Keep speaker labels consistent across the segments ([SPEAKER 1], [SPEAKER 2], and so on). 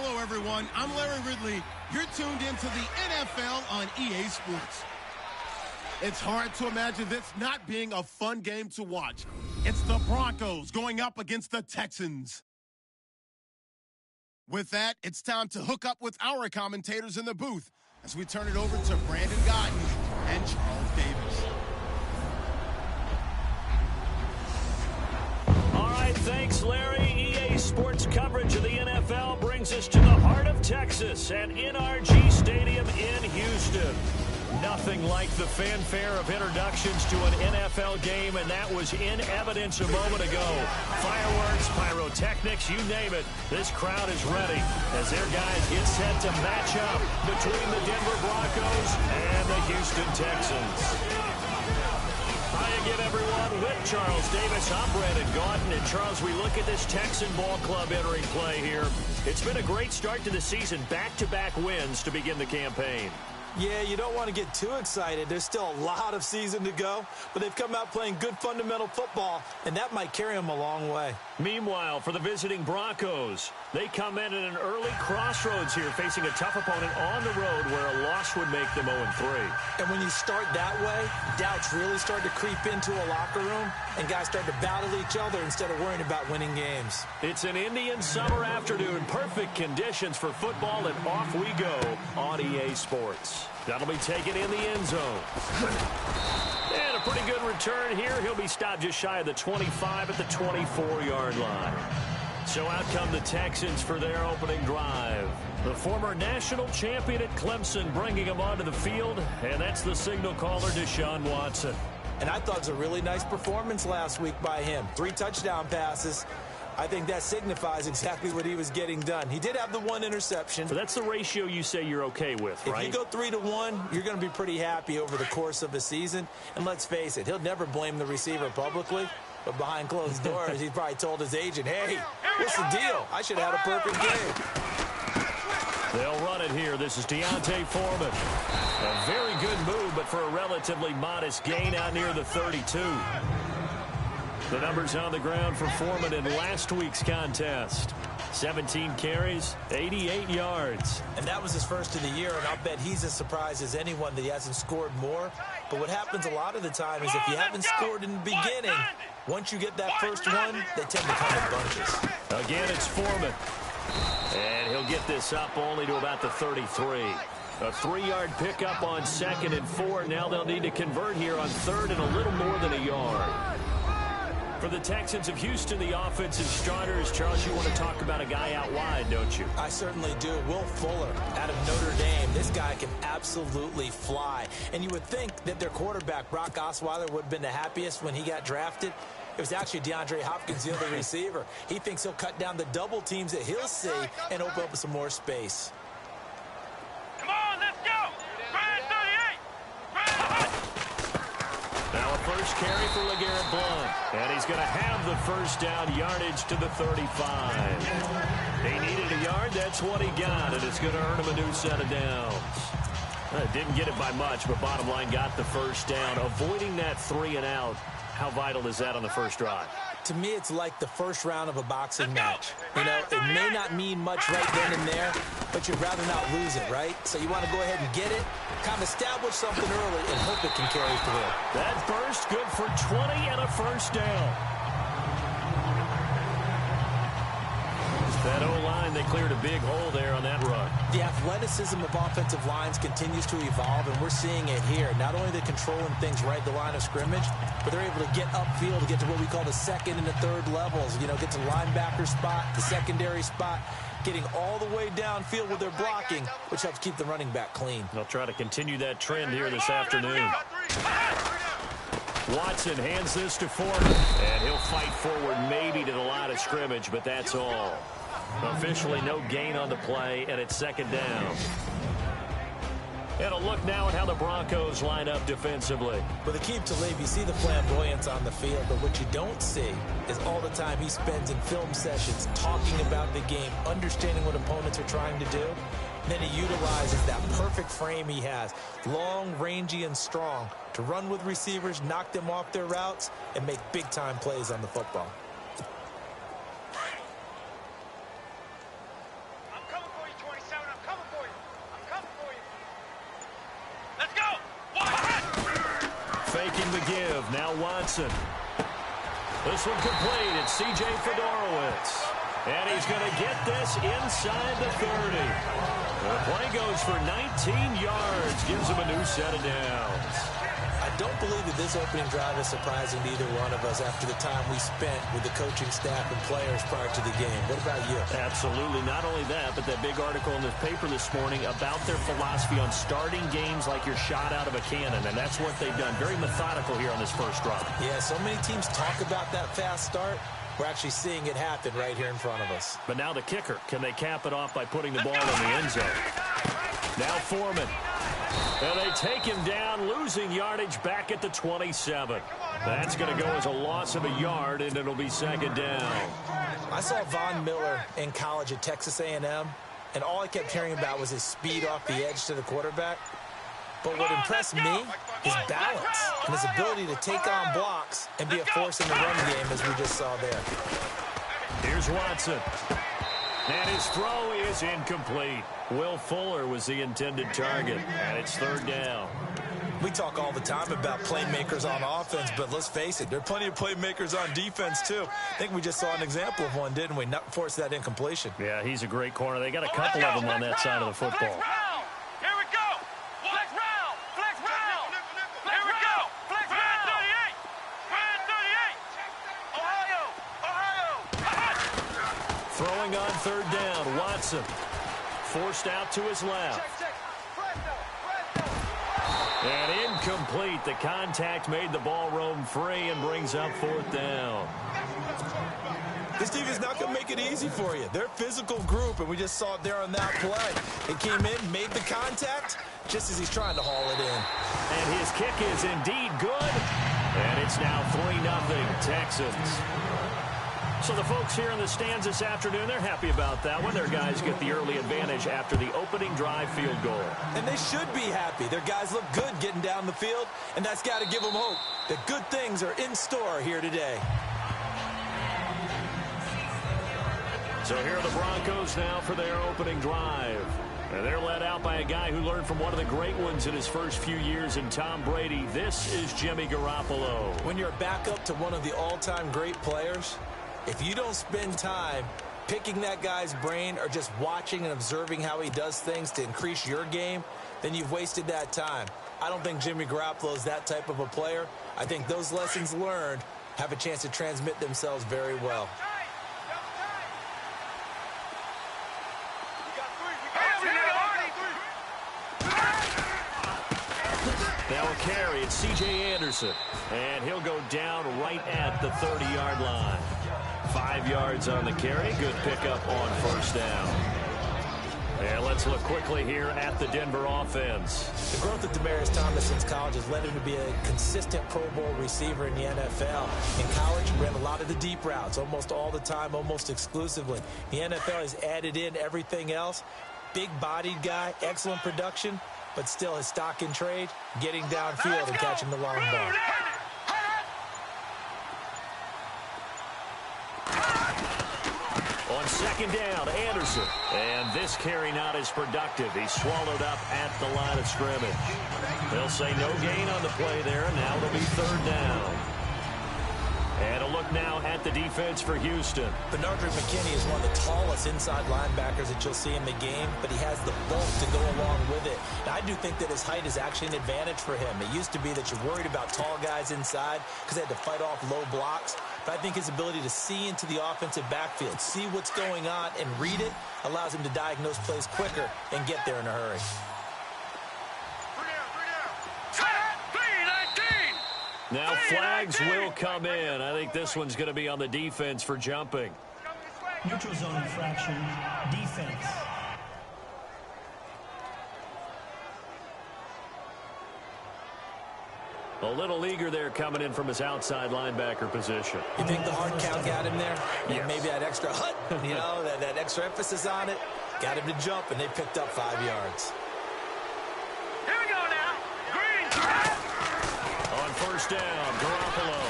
[SPEAKER 1] Hello, everyone. I'm Larry Ridley. You're tuned into the NFL on EA Sports. It's hard to imagine this not being a fun game to watch. It's the Broncos going up against the Texans. With that, it's time to hook up with our commentators in the booth as we turn it over to Brandon Gotten and Charles Davis.
[SPEAKER 2] All right, thanks, Larry. EA Sports coverage of the NFL brings us to the heart of Texas at NRG Stadium in Houston. Nothing like the fanfare of introductions to an NFL game, and that was in evidence a moment ago. Fireworks, pyrotechnics, you name it. This crowd is ready as their guys get set to match up between the Denver Broncos and the Houston Texans. Hi again, everyone. With Charles Davis, I'm Brandon Gaudin. And Charles, we look at this Texan ball club entering play here. It's been a great start to the season. Back-to-back wins to begin the campaign.
[SPEAKER 3] Yeah, you don't want to get too excited. There's still a lot of season to go, but they've come out playing good fundamental football, and that might carry them a long way.
[SPEAKER 2] Meanwhile, for the visiting Broncos, they come in at an early crossroads here, facing a tough opponent on the road where a loss would make them 0-3.
[SPEAKER 3] And when you start that way, doubts really start to creep into a locker room, and guys start to battle each other instead of worrying about winning games.
[SPEAKER 2] It's an Indian summer afternoon, perfect conditions for football, and off we go on EA Sports. That'll be taken in the end zone. And a pretty good return here. He'll be stopped just shy of the 25 at the 24-yard line. So out come the Texans for their opening drive. The former national champion at Clemson bringing him onto the field, and that's the signal caller, Deshaun Watson.
[SPEAKER 3] And I thought it was a really nice performance last week by him. 3 touchdown passes. I think that signifies exactly what he was getting done. He did have the 1 interception.
[SPEAKER 2] So that's the ratio you say you're okay with, right?
[SPEAKER 3] If you go 3-1, you're going to be pretty happy over the course of a season. And let's face it, he'll never blame the receiver publicly. But behind closed doors, he probably told his agent, hey, what's the deal? I should have had a perfect game.
[SPEAKER 2] They'll run it here. This is Deontay Foreman. A very good move, but for a relatively modest gain out near the 32. The numbers on the ground for Foreman in last week's contest. 17 carries, 88 yards.
[SPEAKER 3] And that was his first of the year, and I'll bet he's as surprised as anyone that he hasn't scored more. But what happens a lot of the time is if you haven't scored in the beginning, once you get that first one, they tend to come in bunches.
[SPEAKER 2] Again, it's Foreman. And he'll get this up only to about the 33. A 3-yard pickup on 2nd and 4. Now they'll need to convert here on 3rd and a little more than a yard. For the Texans of Houston, the offensive starters, Charles, you want to talk about a guy out wide, don't you?
[SPEAKER 3] I certainly do. Will Fuller out of Notre Dame. This guy can absolutely fly. And you would think that their quarterback, Brock Osweiler, would have been the happiest when he got drafted. It was actually DeAndre Hopkins, the other receiver. He thinks he'll cut down the double teams that he'll see and open up some more space.
[SPEAKER 4] Come on, let's go! Brian 38!
[SPEAKER 2] Now a first carry for LeGarrette Blount. And he's going to have the first down yardage to the 35. He needed a yard. That's what he got. And it's going to earn him a new set of downs. Didn't get it by much, but bottom line got the first down. Avoiding that 3 and out. How vital is that on the first drive?
[SPEAKER 3] To me, it's like the first round of a boxing match. You know, it may not mean much right then and there, but you'd rather not lose it, right? So you want to go ahead and get it, kind of establish something early, and hope it can carry through.
[SPEAKER 2] That burst good for 20 and a first down. That O-line, they cleared a big hole there on that run.
[SPEAKER 3] The athleticism of offensive lines continues to evolve, and we're seeing it here. Not only are they controlling things right at the line of scrimmage, but they're able to get upfield to get to what we call the 2nd and the 3rd levels. You know, get to the linebacker spot, the secondary spot, getting all the way downfield with their blocking, which helps keep the running back clean.
[SPEAKER 2] They'll try to continue that trend here this afternoon. Watson hands this to Foreman, and he'll fight forward maybe to the line of scrimmage, but that's all. Officially no gain on the play, and it's 2nd down. And a look now at how the Broncos line up defensively.
[SPEAKER 3] With Aqib Talib, you see the flamboyance on the field, but what you don't see is all the time he spends in film sessions talking about the game, understanding what opponents are trying to do. And then he utilizes that perfect frame he has, long, rangy, and strong, to run with receivers, knock them off their routes, and make big-time plays on the football.
[SPEAKER 4] I'm coming
[SPEAKER 2] taking the give. Now Watson. This one complete. It's C.J. Fedorowicz. And he's going to get this inside the 30. The play goes for 19 yards. Gives him a new set of downs.
[SPEAKER 3] I don't believe that this opening drive is surprising to either one of us after the time we spent with the coaching staff and players prior to the game. What about you?
[SPEAKER 2] Absolutely. Not only that, but that big article in the paper this morning about their philosophy on starting games like you're shot out of a cannon, and that's what they've done. Very methodical here on this first drive. Yeah, so many teams talk about that fast start. We're actually seeing it happen right here in front of us. But now the kicker. Can they cap it off by putting the ball in the end zone? Now Foreman. And they take him down, losing yardage back at the 27. That's going to go as a loss of a yard, and it'll be second down.
[SPEAKER 3] I saw Von Miller in college at Texas A&M, and all I kept hearing about was his speed off the edge to the quarterback. But what impressed me is balance and his ability to take on blocks and be a force in the run game, as we just saw there.
[SPEAKER 2] Here's Watson. And his throw is incomplete. Will Fuller was the intended target, and it's third down.
[SPEAKER 3] We talk all the time about playmakers on offense, but let's face it, there are plenty of playmakers on defense, too. I think we just saw an example of one, didn't we? Not force that incompletion.
[SPEAKER 2] Yeah, he's a great corner. They got a couple of them on that side of the football.
[SPEAKER 4] Here we go. Flex round. Flex round. Here we go. Flex round. 38. Brand 38. Ohio.
[SPEAKER 2] Throwing on third down, Watson. Forced out to his left. And incomplete. The contact made the ball roam free and brings up fourth down.
[SPEAKER 3] This team is not going to make it easy for you. They're a physical group, and we just saw it there on that play. It came in, made the contact, just as he's trying to haul it in.
[SPEAKER 2] And his kick is indeed good. And it's now 3-0 Texans. So the folks here in the stands this afternoon, they're happy about that one. Their guys get the early advantage after the opening drive field goal.
[SPEAKER 3] And they should be happy. Their guys look good getting down the field, and that's got to give them hope that good things are in store here today.
[SPEAKER 2] So here are the Broncos now for their opening drive. And they're led out by a guy who learned from one of the great ones in his first few years in Tom Brady. This is Jimmy Garoppolo.
[SPEAKER 3] When you're a backup to one of the all-time great players, if you don't spend time picking that guy's brain or just watching and observing how he does things to increase your game, then you've wasted that time. I don't think Jimmy Garoppolo is that type of a player. I think those lessons learned have a chance to transmit themselves very well.
[SPEAKER 2] Now a carry, it's C.J. Anderson. And he'll go down right at the 30-yard line. 5 yards on the carry. Good pickup on first down. And let's look quickly here at the Denver offense.
[SPEAKER 3] The growth of Demaryius Thomas since college has led him to be a consistent Pro Bowl receiver in the NFL. In college, he ran a lot of the deep routes, almost all the time, almost exclusively. The NFL has added in everything else. Big-bodied guy, excellent production, but still his stock in trade, getting downfield and catching the long ball.
[SPEAKER 2] On second down, Anderson. And this carry not as productive. He's swallowed up at the line of scrimmage. They'll say no gain on the play there, and now it'll be third down. And a look now at the defense for Houston.
[SPEAKER 3] Bernard McKinney is one of the tallest inside linebackers that you'll see in the game, but he has the bulk to go along with it. And I do think that his height is actually an advantage for him. It used to be that you're worried about tall guys inside because they had to fight off low blocks. But I think his ability to see into the offensive backfield, see what's going on, and read it allows him to diagnose plays quicker and get there in a hurry.
[SPEAKER 2] Now flags will come in. I think this one's going to be on the defense for jumping.
[SPEAKER 5] Neutral zone infraction, defense.
[SPEAKER 2] A little eager there coming in from his outside linebacker position.
[SPEAKER 3] You think the hard count got him there?
[SPEAKER 2] Yes.
[SPEAKER 3] Maybe that extra hut, you know, that extra emphasis on it, got him to jump, and they picked up 5 yards.
[SPEAKER 4] Here we go now. Green.
[SPEAKER 2] On first down, Garoppolo.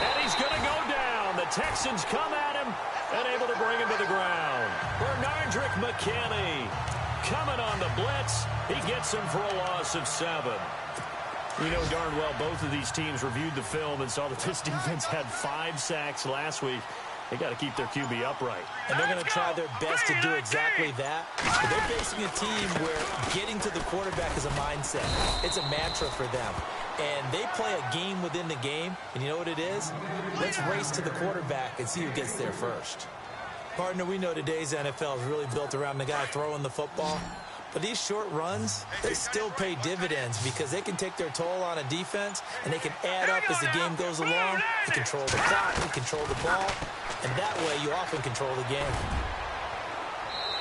[SPEAKER 2] And he's going to go down. The Texans come at him and able to bring him to the ground. Bernard McKinney coming on the blitz. He gets him for a loss of 7. You know darn well both of these teams reviewed the film and saw that this defense had 5 sacks last week. They got to keep their QB upright.
[SPEAKER 3] And they're going to try their best to do exactly that. But they're facing a team where getting to the quarterback is a mindset. It's a mantra for them. And they play a game within the game. And you know what it is? Let's race to the quarterback and see who gets there first. Partner, we know today's NFL is really built around the guy throwing the football. But these short runs, they still pay dividends because they can take their toll on a defense and they can add up as the game goes along. You control the clock, you control the ball, and that way you often control the game.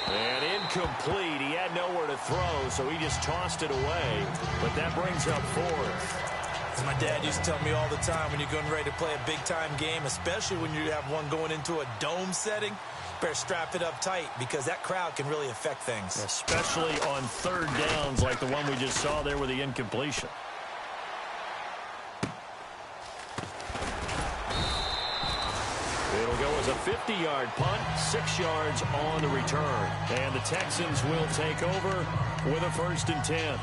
[SPEAKER 2] And incomplete. He had nowhere to throw, so he just tossed it away. But that brings up 4th.
[SPEAKER 3] As my dad used to tell me all the time, when you're getting ready to play a big-time game, especially when you have one going into a dome setting, better strap it up tight because that crowd can really affect things.
[SPEAKER 2] Especially on 3rd downs like the one we just saw there with the incompletion. It'll go as a 50-yard punt, 6 yards on the return. And the Texans will take over with a 1st and 10.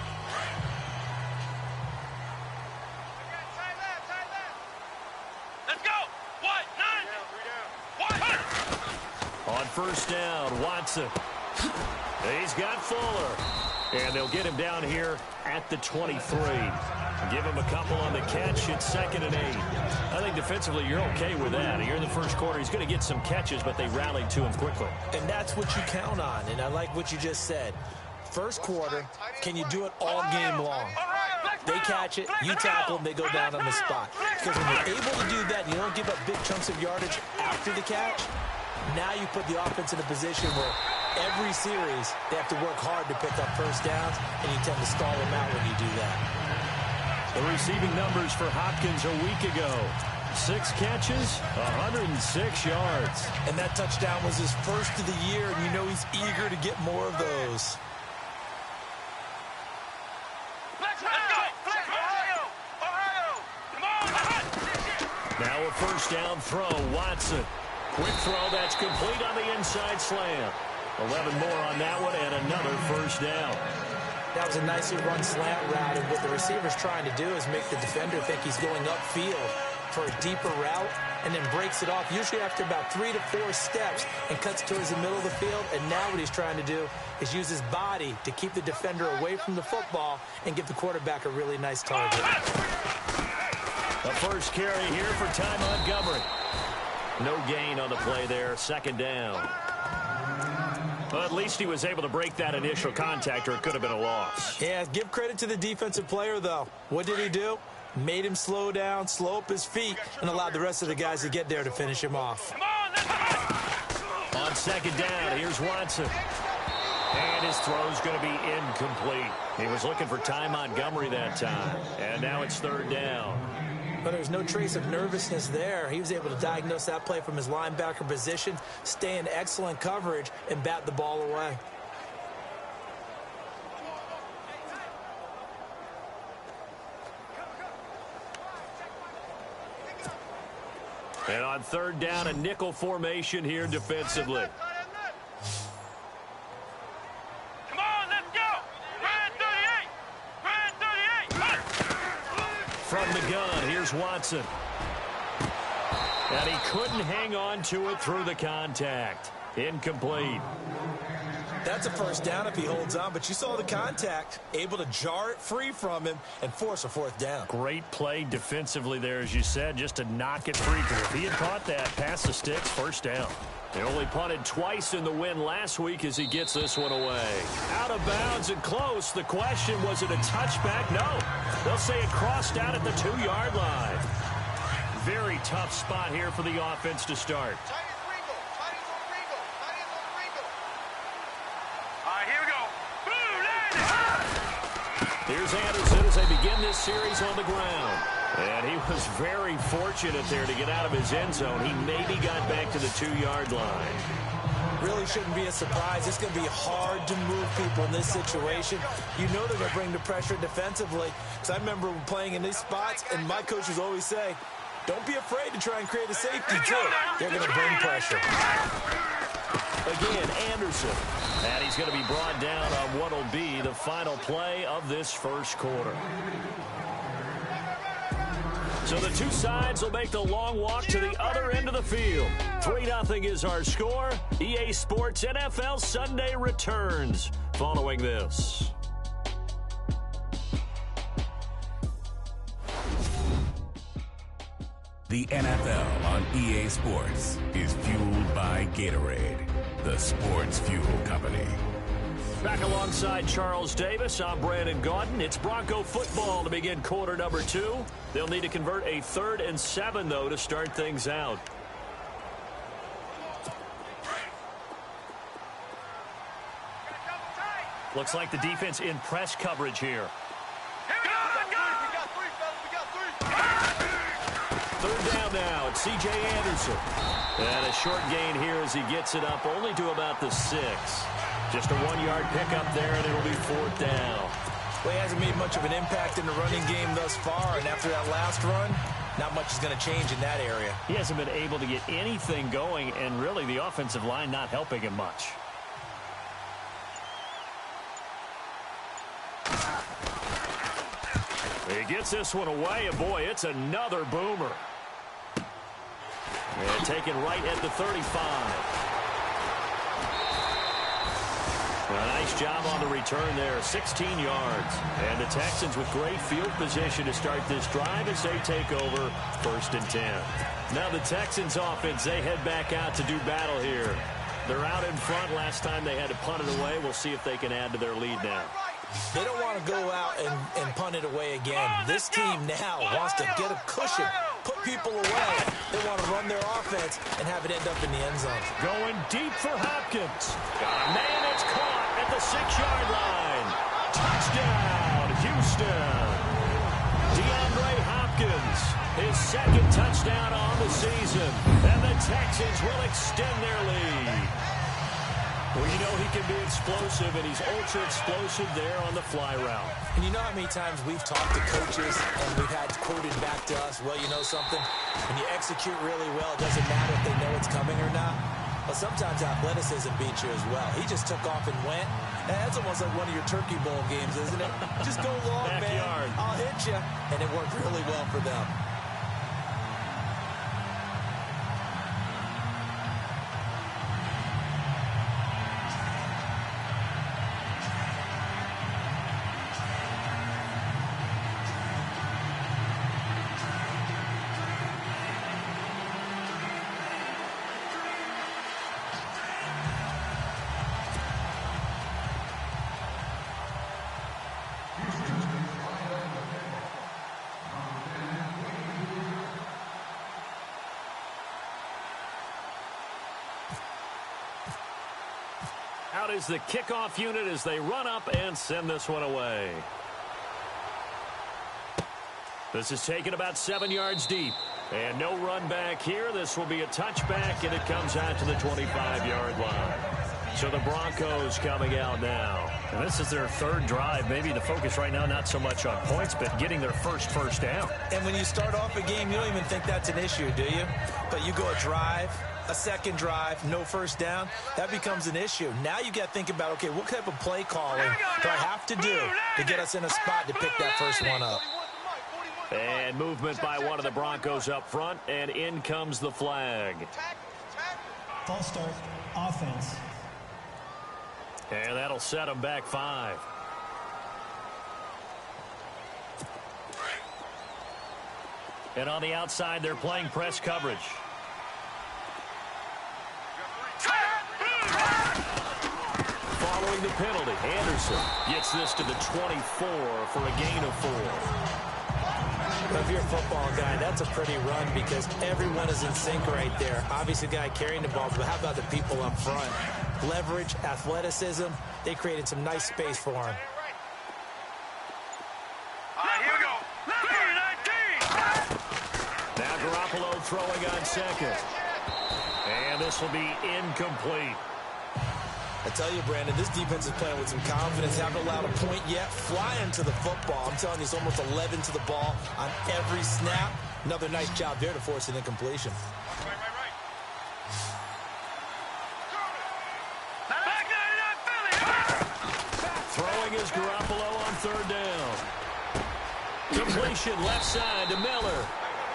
[SPEAKER 2] On 1st down, Watson. He's got Fuller. And they'll get him down here at the 23. Give him a couple on the catch. It's 2nd and 8. I think defensively you're okay with that. Here in the first quarter, he's going to get some catches, but they rallied to him quickly.
[SPEAKER 3] And that's what you count on, and I like what you just said. First quarter, can you do it all game long? They catch it, you tackle them, they go down on the spot. Because when you're able to do that and you don't give up big chunks of yardage after the catch, now you put the offense in a position where every series they have to work hard to pick up 1st downs, and you tend to stall them out when you do that.
[SPEAKER 2] The receiving numbers for Hopkins a week ago. 6 catches, 106 yards.
[SPEAKER 3] And that touchdown was his first of the year, and you know he's eager to get more of those.
[SPEAKER 2] Now a 1st down throw, Watson. Quick throw, that's complete on the inside slam. 11 more on that one, and another 1st down.
[SPEAKER 3] That was a nicely run slant route, and what the receiver's trying to do is make the defender think he's going upfield for a deeper route, and then breaks it off, usually after about 3 to 4 steps, and cuts towards the middle of the field. And now what he's trying to do is use his body to keep the defender away from the football and give the quarterback a really nice target.
[SPEAKER 2] The first carry here for Ty Montgomery. No gain on the play there, 2nd down. Well, at least he was able to break that initial contact, or it could have been a loss.
[SPEAKER 3] Yeah, give credit to the defensive player, though. What did he do? Made him slow down, slow up his feet, and allowed the rest of the guys to get there to finish him off.
[SPEAKER 2] On 2nd down, here's Watson. And his throw's going to be incomplete. He was looking for Ty Montgomery that time. And now it's 3rd down.
[SPEAKER 3] But there's no trace of nervousness there. He was able to diagnose that play from his linebacker position, stay in excellent coverage, and bat the ball away.
[SPEAKER 2] And on 3rd down, a nickel formation here defensively.
[SPEAKER 4] Come on, let's go! Ryan 38! Ryan 38!
[SPEAKER 2] From the gun, here's Watson. And he couldn't hang on to it through the contact. Incomplete.
[SPEAKER 3] That's a 1st down if he holds on, but you saw the contact, able to jar it free from him and force a 4th down.
[SPEAKER 2] Great play defensively there, as you said, just to knock it free. Because if he had caught that, past the sticks, 1st down. He only punted twice in the win last week as he gets this one away. Out of bounds and close. The question, was it a touchback? No. They'll say it crossed out at the 2-yard line. Very tough spot here for the offense to start. Here's Anderson as they begin this series on the ground. And he was very fortunate there to get out of his end zone. He maybe got back to the 2-yard line.
[SPEAKER 3] Really shouldn't be a surprise. It's going to be hard to move people in this situation. You know they're going to bring the pressure defensively. Because I remember playing in these spots, and my coaches always say, don't be afraid to try and create a safety, too. They're going to bring pressure.
[SPEAKER 2] Again, Anderson. And he's going to be brought down on what will be the final play of this first quarter. So the two sides will make the long walk to the other end of the field. 3-0 is our score. EA Sports NFL Sunday returns following this.
[SPEAKER 6] The NFL on EA Sports is fueled by Gatorade, the sports fuel company.
[SPEAKER 2] Back alongside Charles Davis, I'm Brandon Gaudin. It's Bronco football to begin quarter number 2. They'll need to convert a 3rd and 7, though, to start things out. Looks like the defense in press coverage here. Third down now. It's C.J. Anderson. And a short gain here as he gets it up only to about the 6. Just a 1-yard pickup there, and it'll be 4th down.
[SPEAKER 3] Well, he hasn't made much of an impact in the running game thus far, and after that last run, not much is going to change in that area.
[SPEAKER 2] He hasn't been able to get anything going, and really the offensive line not helping him much. He gets this one away, and boy, it's another boomer. And taken right at the 35. A nice job on the return there, 16 yards. And the Texans with great field position to start this drive as they take over 1st and 10. Now the Texans offense, they head back out to do battle here. They're out in front. Last time they had to punt it away. We'll see if they can add to their lead now.
[SPEAKER 3] They don't want to go out and punt it away again. This team now wants to get a cushion, put people away. They want to run their offense and have it end up in the end zone.
[SPEAKER 2] Going deep for Hopkins. Got a man that's caught at the 6-yard line. Touchdown, Houston. DeAndre Hopkins, his 2nd touchdown on the season. And the Texans will extend their lead. Well, you know he can be explosive, and he's ultra-explosive there on the fly route.
[SPEAKER 3] And you know how many times we've talked to coaches and we've had quoted back to us, well, you know something? When you execute really well, it doesn't matter if they know it's coming or not. But sometimes athleticism beats you as well. He just took off and went. And that's almost like one of your Turkey Bowl games, isn't it? Just go long, man. I'll hit you. And it worked really well for them.
[SPEAKER 2] Out is the kickoff unit as they run up and send this one away. This is taken about 7 yards deep. And no run back here. This will be a touchback, and it comes out to the 25-yard line. So the Broncos coming out now. And this is their 3rd drive. Maybe the focus right now not so much on points, but getting their first down.
[SPEAKER 3] And when you start off a game, you don't even think that's an issue, do you? But you go a drive, a 2nd drive, no 1st down, that becomes an issue. Now you got to think about, okay, what type of play calling do I have to do to get us in a spot to pick that first one up?
[SPEAKER 2] And movement by one of the Broncos up front, and in comes the flag.
[SPEAKER 5] False start, offense.
[SPEAKER 2] And that'll set them back 5. And on the outside, they're playing press coverage. Following the penalty, Anderson gets this to the 24 for a gain of 4.
[SPEAKER 3] If you're a football guy, that's a pretty run because everyone is in sync right there. Obviously, the guy carrying the ball, but how about the people up front? Leverage, athleticism, they created some nice space for him.
[SPEAKER 4] Here we go.
[SPEAKER 2] Now Garoppolo throwing on 2nd. And this will be incomplete.
[SPEAKER 3] I tell you, Brandon, this defense is playing with some confidence. Haven't allowed a point yet. Flying to the football. I'm telling you, it's almost 11 to the ball on every snap. Another nice job there to force an incompletion.
[SPEAKER 2] Throwing is Garoppolo on 3rd down. Completion left side to Miller.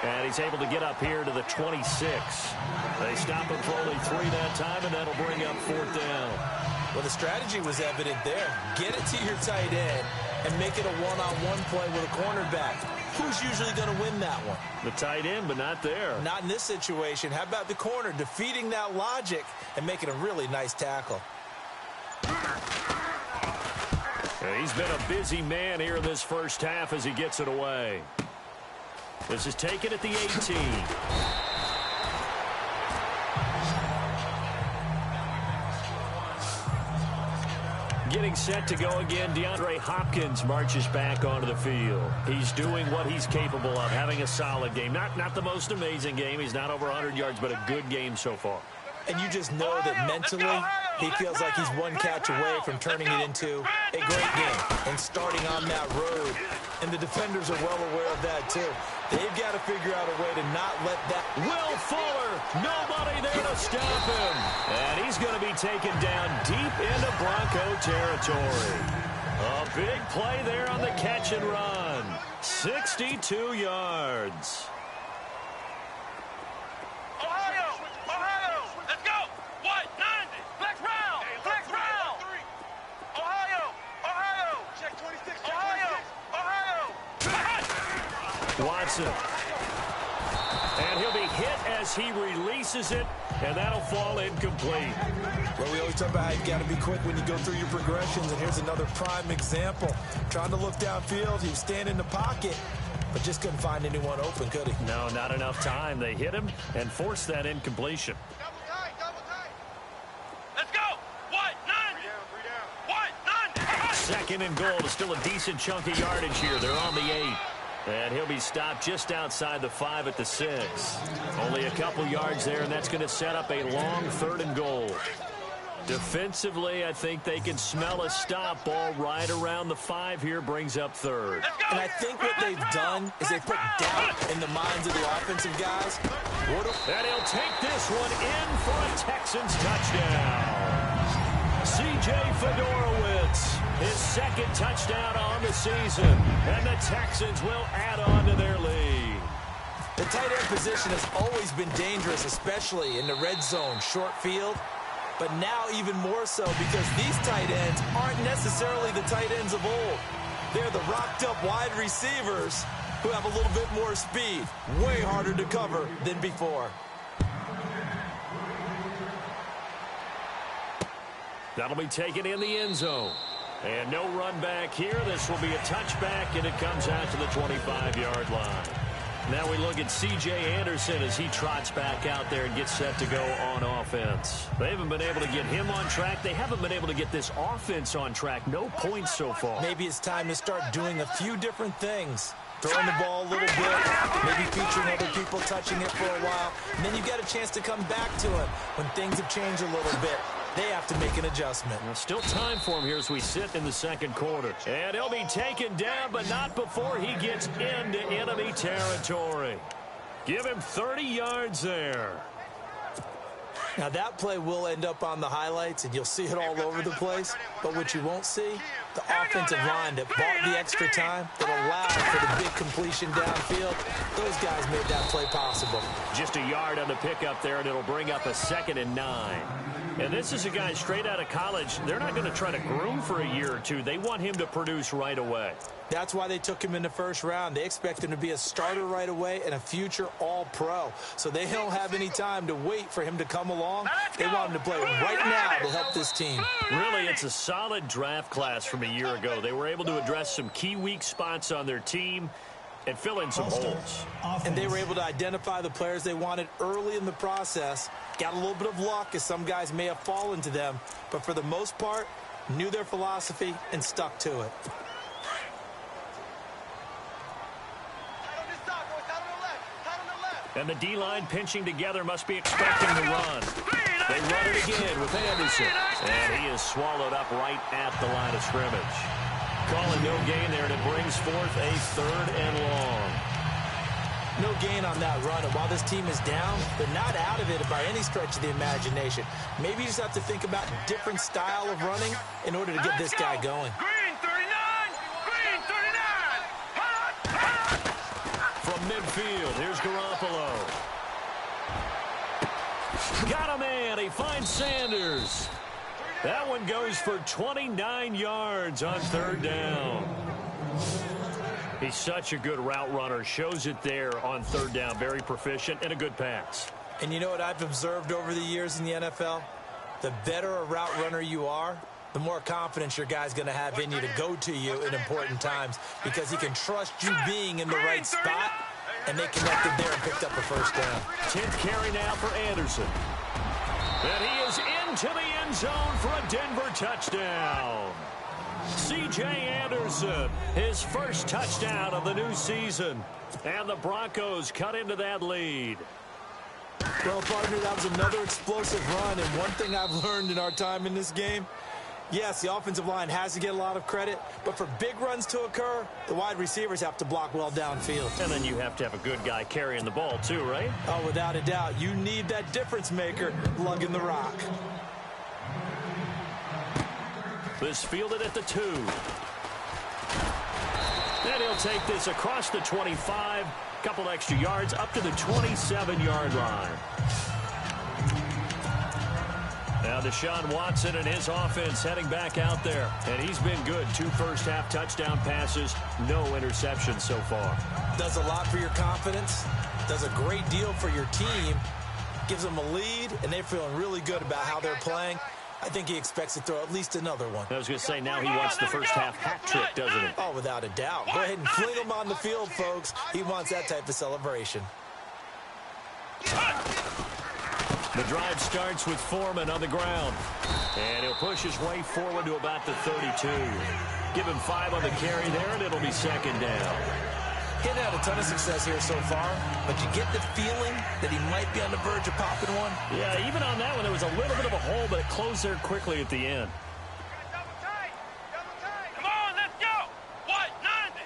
[SPEAKER 2] And he's able to get up here to the 26. They stop him for only 3 that time, and that'll bring up 4th down.
[SPEAKER 3] Well, the strategy was evident there. Get it to your tight end and make it a one-on-one play with a cornerback. Who's usually going to win that one?
[SPEAKER 2] The tight end, but not there.
[SPEAKER 3] Not in this situation. How about the corner defeating that logic and making a really nice tackle?
[SPEAKER 2] He's been a busy man here in this first half as he gets it away. This is taken at the 18. Getting set to go again, DeAndre Hopkins marches back onto the field. He's doing what he's capable of, having a solid game. Not the most amazing game. He's not over 100 yards, but a good game so far.
[SPEAKER 3] And you just know that mentally he feels like he's one catch away from turning it into a great game and starting on that road. And the defenders are well aware of that, too. They've got to figure out a way to not let that...
[SPEAKER 2] Will Fuller, nobody there to stop him. And he's going to be taken down deep into Bronco territory. A big play there on the catch and run. 62 yards. Watson. And he'll be hit as he releases it, and that'll fall incomplete.
[SPEAKER 3] Well, we always talk about how you've got to be quick when you go through your progressions, and here's another prime example. Trying to look downfield, he was standing in the pocket, but just couldn't find anyone open, could he?
[SPEAKER 2] No, not enough time. They hit him and forced that incompletion.
[SPEAKER 4] Let's go! What? None! What? None!
[SPEAKER 2] Second and goal. Still a decent chunk of yardage here. They're on the 8. And he'll be stopped just outside the 5 at the 6. Only a couple yards there, and that's going to set up a long 3rd and goal. Defensively, I think they can smell a stop ball right around the 5 here, brings up 3rd.
[SPEAKER 3] And I think what they've done is they put doubt in the minds of the offensive guys.
[SPEAKER 2] And he'll take this one in for a Texans touchdown. C.J. Fedorowicz, his 2nd touchdown on the season, and the Texans will add on to their lead.
[SPEAKER 3] The tight end position has always been dangerous, especially in the red zone, short field, but now even more so because these tight ends aren't necessarily the tight ends of old. They're the rocked-up wide receivers who have a little bit more speed, way harder to cover than before.
[SPEAKER 2] That'll be taken in the end zone. And no run back here. This will be a touchback, and it comes out to the 25-yard line. Now we look at C.J. Anderson as he trots back out there and gets set to go on offense. They haven't been able to get him on track. They haven't been able to get this offense on track. No points so far.
[SPEAKER 3] Maybe it's time to start doing a few different things. Throwing the ball a little bit, maybe featuring other people touching it for a while, and then you get a chance to come back to it when things have changed a little bit. They have to make an adjustment.
[SPEAKER 2] Well, still time for him here as we sit in the 2nd quarter. And he'll be taken down, but not before he gets into enemy territory. Give him 30 yards there.
[SPEAKER 3] Now, that play will end up on the highlights, and you'll see it all over the place. But what you won't see, the offensive line that bought the extra time, that allowed for the big completion downfield, those guys made that play possible.
[SPEAKER 2] Just a yard on the pickup there, and it'll bring up a 2nd and 9. And this is a guy straight out of college. They're not going to try to groom for a year or two. They want him to produce right away.
[SPEAKER 3] That's why they took him in the 1st round. They expect him to be a starter right away and a future all-pro. So they don't have any time to wait for him to come along. They want him to play right now to help this team.
[SPEAKER 2] Really, it's a solid draft class from a year ago. They were able to address some key weak spots on their team and fill in some holes.
[SPEAKER 3] And they were able to identify the players they wanted early in the process. Got a little bit of luck as some guys may have fallen to them. But for the most part, knew their philosophy and stuck to it.
[SPEAKER 2] And the D-line pinching together must be expecting to run. They run it again with Anderson. And he is swallowed up right at the line of scrimmage. Calling no gain there, and it brings forth a 3rd and long.
[SPEAKER 3] No gain on that run, and while this team is down, they're not out of it by any stretch of the imagination. Maybe you just have to think about a different style of running in order to get this guy going.
[SPEAKER 4] Green 39! Green 39!
[SPEAKER 2] From midfield, here's Garoppolo. Got a man. He finds Sanders. That one goes for 29 yards on third down. He's such a good route runner. Shows it there on third down. Very proficient and a good pass.
[SPEAKER 3] And you know what I've observed over the years in the NFL? The better a route runner you are, the more confidence your guy's going to have in you to go to you in important times because he can trust you being in the right spot, and they connected there and picked up a first down.
[SPEAKER 2] 10th carry now for Anderson. And he is into the end zone for a Denver touchdown. C.J. Anderson, his first touchdown of the new season. And the Broncos cut into that lead.
[SPEAKER 3] Well, partner, that was another explosive run, and one thing I've learned in our time in this game, yes, the offensive line has to get a lot of credit, but for big runs to occur, the wide receivers have to block well downfield.
[SPEAKER 2] And then you have to have a good guy carrying the ball too, right?
[SPEAKER 3] Oh, without a doubt. You need that difference maker lugging the rock.
[SPEAKER 2] This fielded at the 2. And he'll take this across the 25. Couple extra yards up to the 27-yard line. Now Deshaun Watson and his offense heading back out there. And he's been good. 2 first-half touchdown passes. No interceptions so far.
[SPEAKER 3] Does a lot for your confidence. Does a great deal for your team. Gives them a lead, and they're feeling really good about how they're playing. I think he expects to throw at least another one.
[SPEAKER 2] I was going to say, now he wants the first-half hat trick, doesn't he?
[SPEAKER 3] Oh, without a doubt. Go ahead and fling him on the field, folks. He wants that type of celebration.
[SPEAKER 2] The drive starts with Foreman on the ground. And he'll push his way forward to about the 32. Give him 5 on the carry there, and it'll be second down.
[SPEAKER 3] He's had a ton of success here so far, but you get the feeling that he might be on the verge of popping one.
[SPEAKER 2] Yeah, even on that one, there was a little bit of a hole, but it closed there quickly at the end.
[SPEAKER 4] Come on, let's go. What? 90.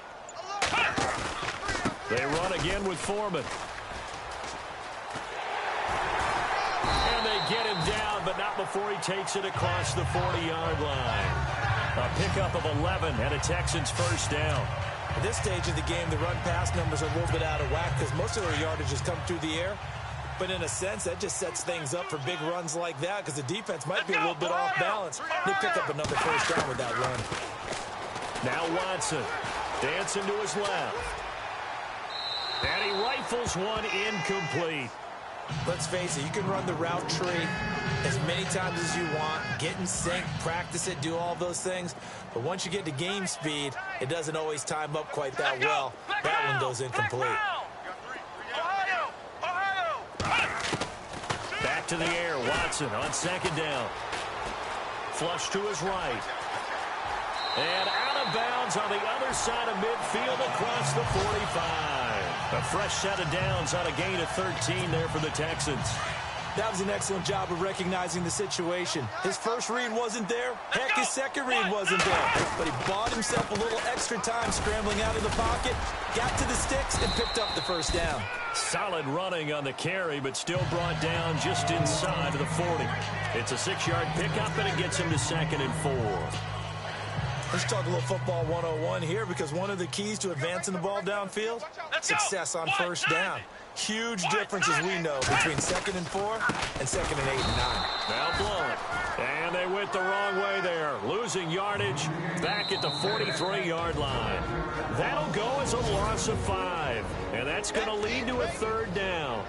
[SPEAKER 2] They run again with Foreman. And they get him down, but not before he takes it across the 40-yard line. A pickup of 11 and a Texans first down.
[SPEAKER 3] At this stage of the game, the run-pass numbers are a little bit out of whack because most of their yardage has come through the air. But in a sense, that just sets things up for big runs like that because the defense might be a little bit off balance. They pick up another first down with that run.
[SPEAKER 2] Now Watson dancing to his left. And he rifles one incomplete.
[SPEAKER 3] Let's face it, you can run the route tree as many times as you want, get in sync, practice it, do all those things. But once you get to game speed, it doesn't always time up quite that well. That one goes incomplete.
[SPEAKER 2] Back to the air, Watson on second down. Flush to his right. And out of bounds on the other side of midfield across the 45. A fresh set of downs on a gain of 13 there for the Texans.
[SPEAKER 3] That was an excellent job of recognizing the situation. His first read wasn't there. Heck, his second read wasn't there. But he bought himself a little extra time scrambling out of the pocket, got to the sticks, and picked up the first down.
[SPEAKER 2] Solid running on the carry, but still brought down just inside of the 40. It's a 6-yard pickup, and it gets him to 2nd and 4.
[SPEAKER 3] Let's talk a little football 101 here because one of the keys to advancing the ball downfield, success on first down. Huge difference, as we know, between 2nd and 4 and 2nd and 8 and 9.
[SPEAKER 2] Now blown. And they went the wrong way there. Losing yardage back at the 43-yard line. That'll go as a loss of 5. And that's going to lead to a 3rd down.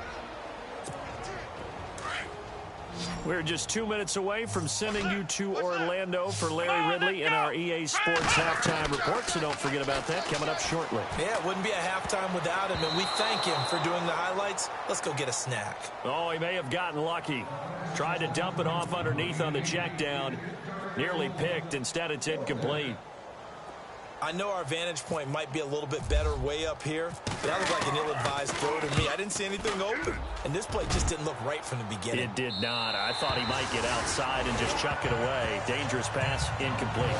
[SPEAKER 2] We're just 2 minutes away from sending you to Orlando for Larry Ridley in our EA Sports Halftime Report, so don't forget about that coming up shortly.
[SPEAKER 3] Yeah, it wouldn't be a halftime without him, and we thank him for doing the highlights. Let's go get a snack.
[SPEAKER 2] Oh, he may have gotten lucky. Tried to dump it off underneath on the check down. Nearly picked. Instead, it's incomplete.
[SPEAKER 3] I know our vantage point might be a little bit better way up here, but that looked like an ill-advised throw to me. I didn't see anything open, and this play just didn't look right from the beginning.
[SPEAKER 2] It did not. I thought he might get outside and just chuck it away. Dangerous pass, incomplete.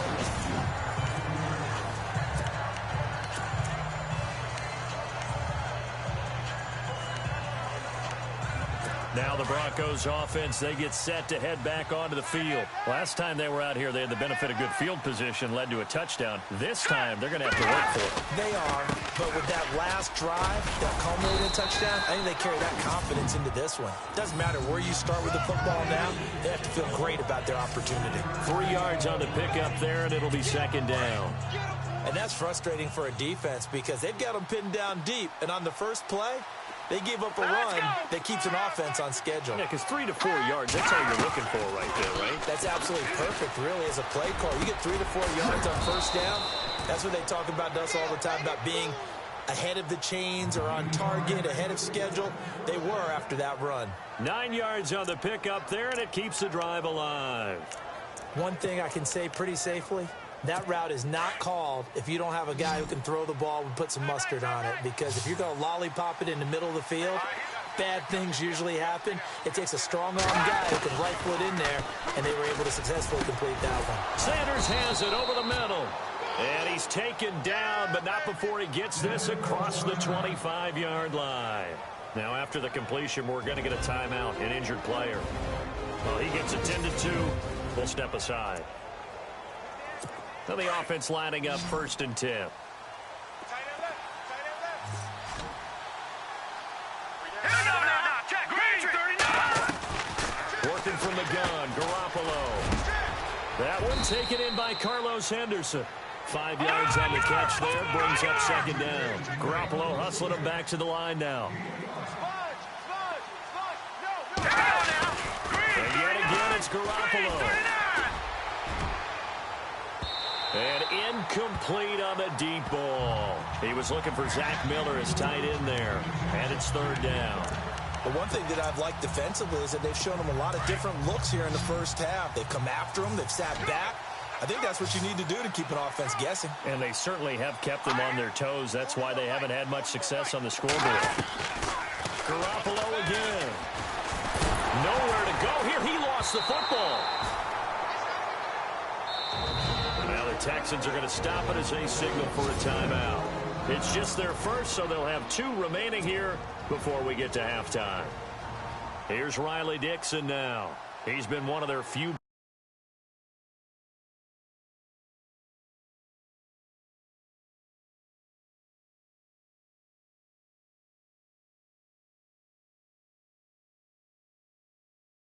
[SPEAKER 2] Now the Broncos offense, they get set to head back onto the field. Last time they were out here, they had the benefit of good field position, led to a touchdown. This time, they're going to have to work for it.
[SPEAKER 3] They are, but with that last drive, that culminated touchdown, I think they carry that confidence into this one. Doesn't matter where you start with the football now, they have to feel great about their opportunity.
[SPEAKER 2] 3 yards on the pickup there, and it'll be second down.
[SPEAKER 3] And that's frustrating for a defense because they've got them pinned down deep, and on the first play, they gave up a run that keeps an offense on schedule.
[SPEAKER 2] Yeah, because 3 to 4 yards, that's all you're looking for right there, right?
[SPEAKER 3] That's absolutely perfect, really, as a play call. You get 3 to 4 yards on first down. That's what they talk about to us all the time, about being ahead of the chains or on target, ahead of schedule. They were after that run.
[SPEAKER 2] 9 yards on the pickup there, and it keeps the drive alive.
[SPEAKER 3] One thing I can say pretty safely, that route is not called if you don't have a guy who can throw the ball and put some mustard on it. Because if you're going to lollipop it in the middle of the field, bad things usually happen. It takes a strong-arm guy who can rifle it in there, and they were able to successfully complete that one.
[SPEAKER 2] Sanders has it over the middle. And he's taken down, but not before he gets this across the 25-yard line. Now, after the completion, we're going to get a timeout, an injured player. Well, he gets attended to. We'll step aside. Now the offense lining up 1st and 10. Working from the gun, Garoppolo. That one taken in by Carlos Henderson. 5 yards on the catch there, brings up second down. Garoppolo hustling him back to the line now. And yet again, it's Garoppolo. And incomplete on the deep ball. He was looking for Zach Miller as tight end there. And it's 3rd down.
[SPEAKER 3] But one thing that I've liked defensively is that they've shown him a lot of different looks here in the first half. They've come after him. They've sat back. I think that's what you need to do to keep an offense guessing.
[SPEAKER 2] And they certainly have kept them on their toes. That's why they haven't had much success on the scoreboard. Garoppolo again. Nowhere to go here. He lost the football. Now the Texans are going to stop it as they signal for a timeout. It's just their first, so they'll have 2 remaining here before we get to halftime. Here's Riley Dixon now. He's been one of their few